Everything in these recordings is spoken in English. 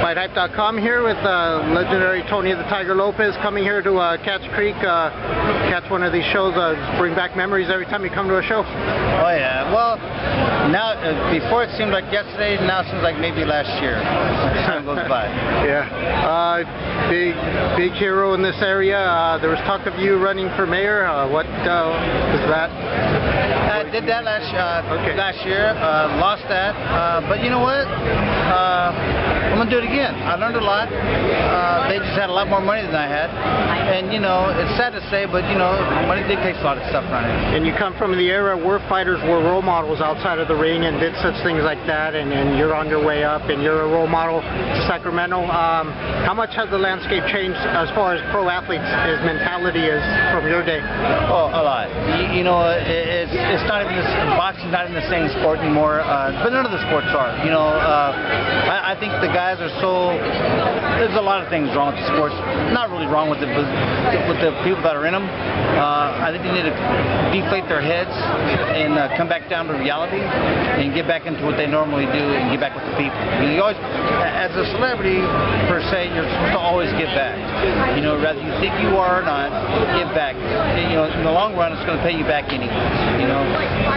FightHype.com here with legendary Tony the Tiger Lopez, coming here to Catch Creek, catch one of these shows, bring back memories every time you come to a show. Oh yeah, well, now, before it seemed like yesterday, now it seems like maybe last year. Time goes by. Yeah. Big hero in this area. There was talk of you running for mayor. What is that? I did that last year, lost that, but you know what? I'm going to do it again. I learned a lot. They just had a lot more money than I had. And, you know, it's sad to say, but, you know, money dictates a lot of stuff around here. And you come from the era where fighters were role models outside of the ring and did such things like that, and you're on your way up, and you're a role model to Sacramento. How much has the landscape changed as far as pro athletes, his mentality is from your day? Oh, a lot. You know, it's not even boxing's not in the same sport anymore, but none of the sports are. You know, I think the guys are so. There's a lot of things wrong with the sports. Not really wrong with it, but with the people that are in them. I think they need to deflate their heads and come back down to reality and get back into what they normally do and get back with the people. You always, as a celebrity per se, you're supposed to always give back. You know, whether you think you are or not, give back. You know, in the long run, it's going to pay you back anyway. You know,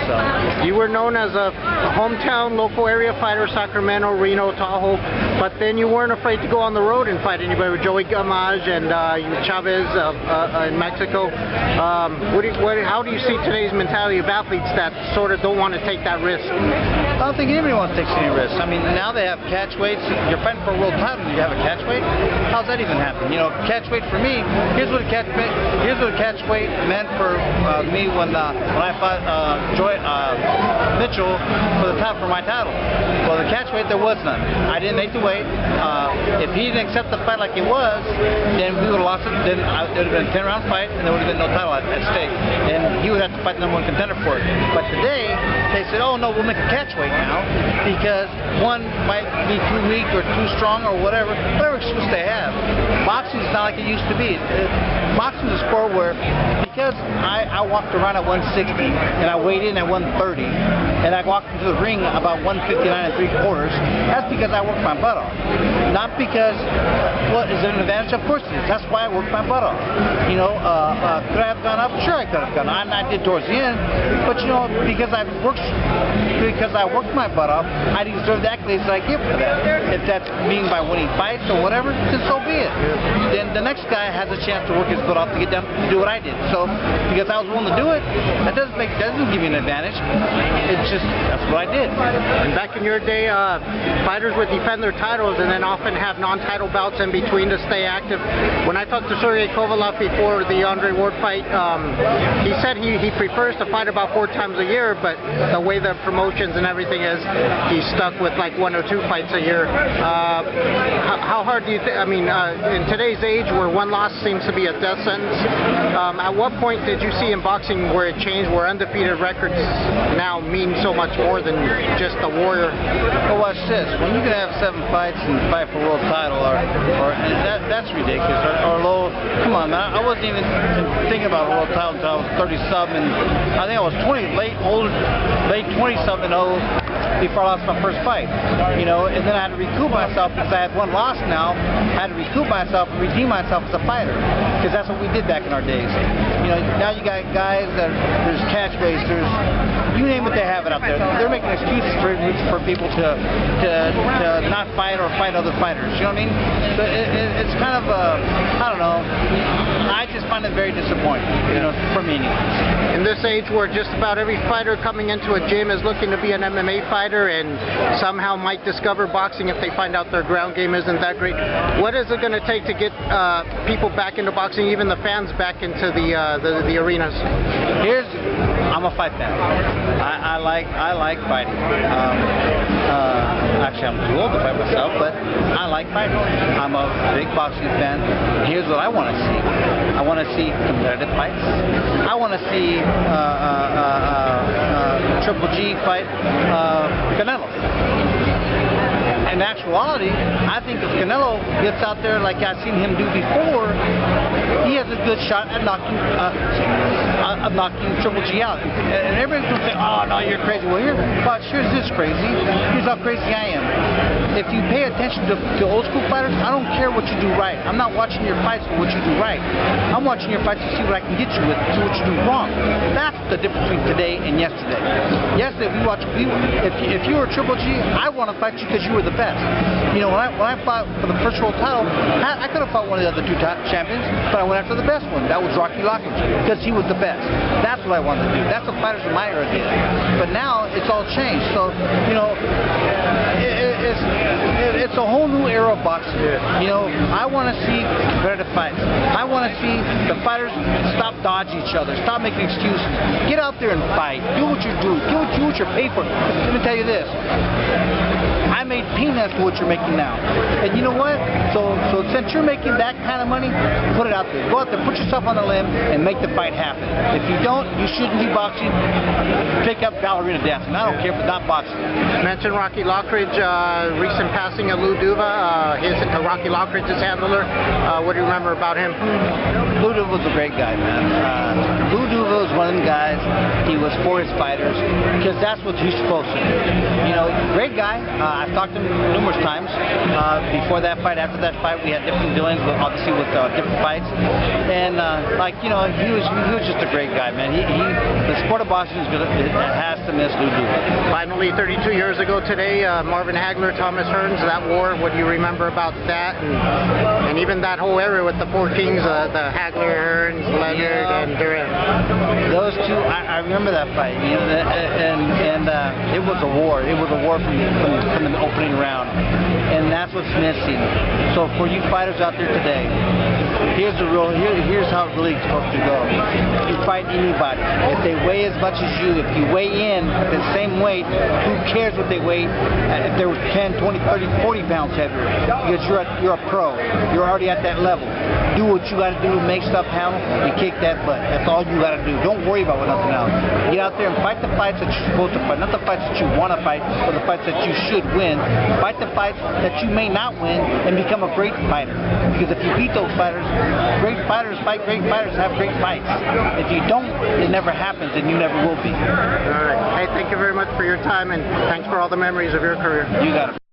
so. You were known as a hometown local area fighter, Sacramento, Reno, Tahoe, but then you weren't afraid to go on the road and fight anybody with Joey Gamage and Chavez in Mexico. How do you see today's mentality of athletes that sort of don't want to take that risk? I don't think anybody wants to take any risks. I mean, now they have catch weights. You're fighting for a world title and you have a catch weight? How's that even happen? You know, catch weight for me, here's what a catch weight meant for me when I fought Mitchell for my title. Well, the catch weight, there was none. I didn't make the weight. If he didn't accept the fight like it was, then we would have lost it. Then it would have been a 10-round fight, and there would have been no title at stake. And he would have to fight the #1 contender for it. But today, they said, oh no, we'll make a catch weight now because one might be too weak or too strong or whatever excuse they have. Boxing is not like it used to be. Boxing is a sport where, because I walked around at 160 and I weighed in at 130 and I walked into the ring about 159 3/4, that's because I worked my butt off. Not because, well, is it an advantage? Of course it is. That's why I worked my butt off. You know, could I have gone up? Sure I could have gone up. I did towards the end, but you know, because I worked my butt off, I deserve the accolades that I give for that. If that's mean by winning fights or whatever, then so be it. Then the next guy has a chance to work his butt off to get down to do what I did. So because I was willing to do it, that doesn't give you an advantage. It's just that's what I did. And back in your day, fighters would defend their titles and then often have non-title bouts in between to stay active. When I talked to Sergey Kovalev before the Andre Ward fight, he said he prefers to fight about 4 times a year, but the way the promotions and everything is, he's stuck with like 1 or 2 fights a year. How hard do you think? I mean, in today's age where one loss seems to be a death sentence, at what point did you see in boxing where it changed, where undefeated records now mean so much more than just a warrior? Well, watch this. When you can have 7 fights and fight for world title, that's ridiculous. Or low. Come on, man. I wasn't even thinking about a world title until I was 30-something, and I think I was late 20-something before I lost my first fight. You know, and then I had to recoup myself because I had 1 loss now. I had to recoup myself and redeem myself as a fighter, because that's what we did back in our days. You know, now you got guys that there's catch weights, there's you name it, they have it out there. They're making excuses for people to not fight or fight other fighters. You know what I mean? So it's kind of I don't know. I just find it very disappointing. You know, for me anyways. In this age where just about every fighter coming into a gym is looking to be an MMA fighter and somehow might discover boxing if they find out their ground game isn't that great, what is it going to take to get people back into boxing, even the fans back into the arenas? I'm a fight fan. I like fighting. Actually, I'm too old to fight myself, but I like fighting. I'm a big boxing fan. Here's what I want to see. I want to see competitive fights. I want to see Triple G fight Canelo. In actuality, I think if Canelo gets out there like I've seen him do before, he has a good shot at knocking Triple G out. And everybody's going to say, oh, no, you're crazy. Well, sure as this crazy. Here's how crazy I am. if you pay attention to old school fighters, I don't care what you do right. I'm not watching your fights for what you do right. I'm watching your fights to see what I can get you with, to what you do wrong. That's the difference between today and yesterday. Yesterday, if you were Triple G, I want to fight you because you were the best. You know, when I fought for the first world title, I could have fought one of the other two champions, but I went after the best one. That was Rocky Lopez, because he was the best. That's what I wanted to do. That's what fighters in my era did. But now it's all changed. So, you know, it's a whole new era of boxing. You know, I want to see competitive fights. I want to see the fighters stop dodging each other, stop making excuses. Get out there and fight. Do what you do. Do what you're paid for. Let me tell you this. I made peanuts for what you're making now. And you know what? So since you're making that kind of money, put it out there. Go out there, put yourself on the limb, and make the fight happen. If you don't, you shouldn't be boxing. Pick up ballerina dancing. I don't care if it's not boxing. Mentioned Rocky Lockridge, recent passing of Lou Duva, Rocky Lockridge's handler. What do you remember about him? Lou Duva was a great guy, man. Lou Duva was one of them guys. He was for his fighters, because that's what you're supposed to do. You know, great guy. I've talked to him numerous times. Before that fight, after that fight, we had different dealings, obviously with different fights. And like, you know, he was just a great guy, man. The sport of boxing has to miss Lou Duva. Finally, 32 years ago today, Marvin Hagler, Thomas Hearns, that war. What do you remember about that? And even that whole area with the four kings, the Hagler, Hearns, Leonard, and Durant. Those two, I remember that fight. You know, and it was a war. It was a war from the opening round, and that's what's missing. So for you fighters out there today, here's how it really is supposed to go. You fight anybody. If they weigh as much as you, if you weigh in at the same weight, who cares what they weigh? If they were 10, 20, 30, 40 pounds heavier, because you're a pro. You're already at that level. Do what you got to do to make stuff happen and kick that butt. That's all you got to do. Don't worry about nothing else. Get out there and fight the fights that you're supposed to fight, not the fights that you want to fight, or the fights that you should win. Fight the fights that you may not win and become a great fighter. Because if you beat those fighters, great fighters fight great fighters, have great fights. If you don't, it never happens, and you never will be. All right. Hey, thank you very much for your time, and thanks for all the memories of your career. You got it.